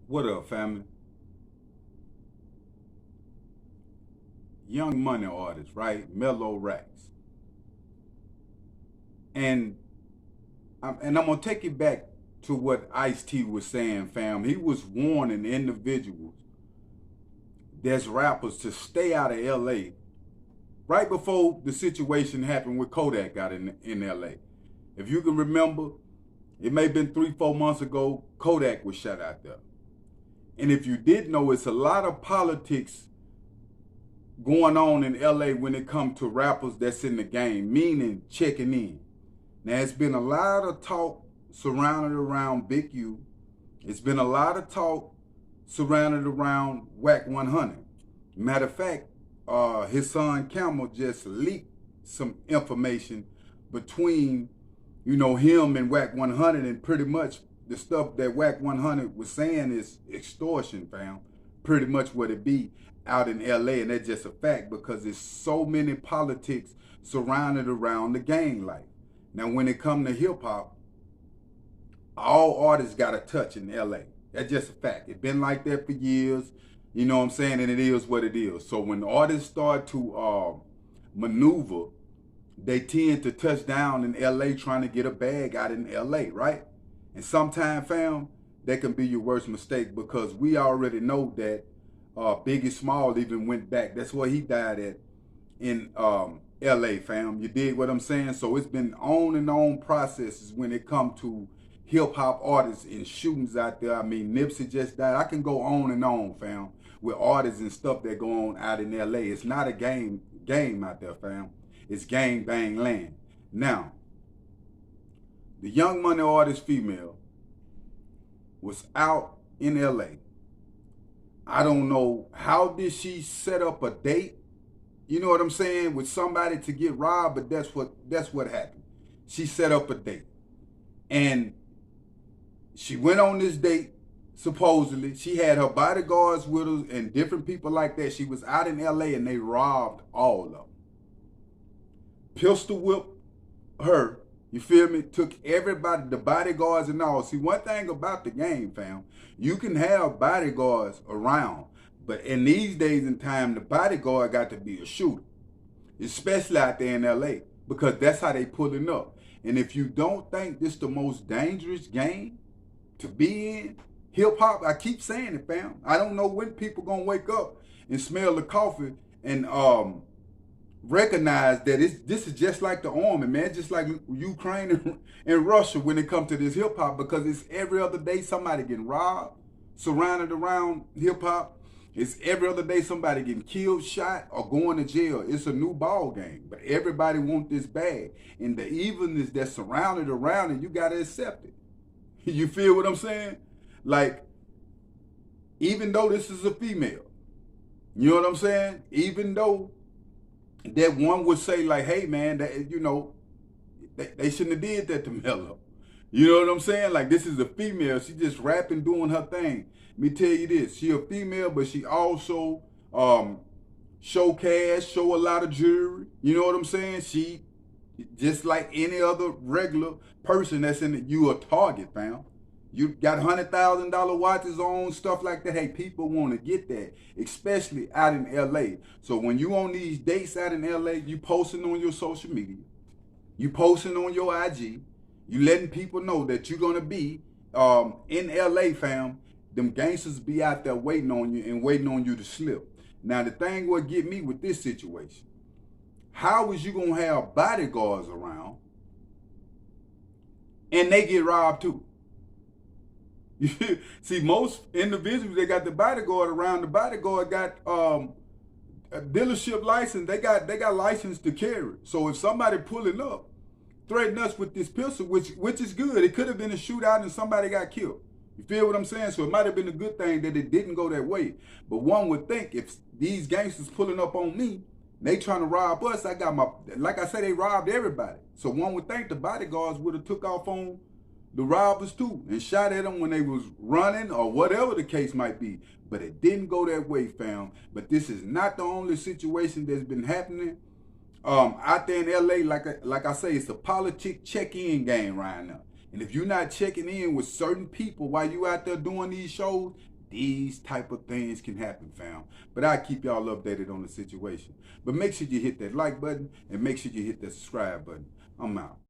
What up, family? Young money artist, right? Mellow Rackz. And I'm gonna take it back to what Ice-T was saying, fam. He was warning individuals that's rappers to stay out of LA right before the situation happened with Kodak got in LA. If you can remember, it may have been 3, 4 months ago, Kodak was shot out there. And if you did know, it's a lot of politics going on in LA when it comes to rappers that's in the game, meaning checking in. Now, it's been a lot of talk surrounded around Big U. It's been a lot of talk surrounded around Whack 100. Matter of fact, his son Camel just leaked some information between, him and Whack 100, and pretty much the stuff that Whack 100 was saying is extortion, fam. Pretty much what it be out in LA, and that's just a fact because there's so many politics surrounded around the gang life. Now, when it come to hip hop, all artists got a touch in LA. That's just a fact. It's been like that for years. You know what I'm saying? And it is what it is. So when artists start to maneuver, they tend to touch down in LA trying to get a bag out in LA, right? And sometimes, fam, that can be your worst mistake because we already know that Biggie Small even went back. That's where he died at in LA, fam. You dig what I'm saying? So it's been on and on processes when it comes to hip hop artists and shootings out there. I mean, Nipsey just died. I can go on and on, fam, with artists and stuff that go on out in LA. It's not a game out there, fam. It's gang bang land. Now, the young money artist female was out in LA. I don't know how did she set up a date, you know what I'm saying, with somebody to get robbed, but that's what happened. She set up a date. And she went on this date, supposedly. She had her bodyguards with her and different people like that. She was out in LA and they robbed all of them. Pistol whipped her, you feel me? Took everybody, the bodyguards and all. See, one thing about the game, fam, you can have bodyguards around, but in these days and time, the bodyguard got to be a shooter, especially out there in LA, because that's how they pulling up. And if you don't think this the most dangerous game to be in, hip hop, I keep saying it, fam. I don't know when people gonna wake up and smell the coffee and recognize that this is just like the army, man. Just like Ukraine and Russia when it comes to this hip hop, because it's every other day somebody getting robbed, surrounded around hip hop. It's every other day somebody getting killed, shot, or going to jail. It's a new ball game, but everybody want this bag, and the evilness that's surrounded around it, you gotta accept it. You feel what I'm saying? Like, even though this is a female, you know what I'm saying? Even though that one would say like, hey man, that they shouldn't have did that to Mellow. You know what I'm saying? Like, this is a female. She just rapping, doing her thing. Let me tell you this. She a female, but she also show cash, show a lot of jewelry. You know what I'm saying? She, just like any other regular person that's in it, you a target, fam. You got $100,000 watches on, stuff like that. Hey, people want to get that, especially out in LA. So when you on these dates out in LA, you posting on your social media, you posting on your IG, you letting people know that you're gonna be in LA, fam. Them gangsters be out there waiting on you and waiting on you to slip. Now the thing what get me with this situation, how is you gonna have bodyguards around and they get robbed too? See, most individuals, they got the bodyguard around. The bodyguard got a dealership license. They got license to carry. So if somebody pulling up, threatening us with this pistol, which is good. It could have been a shootout and somebody got killed. You feel what I'm saying? So it might have been a good thing that it didn't go that way. But one would think if these gangsters pulling up on me, they trying to rob us, I got my, like I said, they robbed everybody. So one would think the bodyguards would have took off on the robbers too and shot at them when they was running or whatever the case might be. But it didn't go that way, fam. But this is not the only situation that's been happening out there in LA. Like I say, it's a politic check-in game right now. And if you're not checking in with certain people while you out there doing these shows, these type of things can happen, fam. But I keep y'all updated on the situation. But make sure you hit that like button and make sure you hit that subscribe button. I'm out.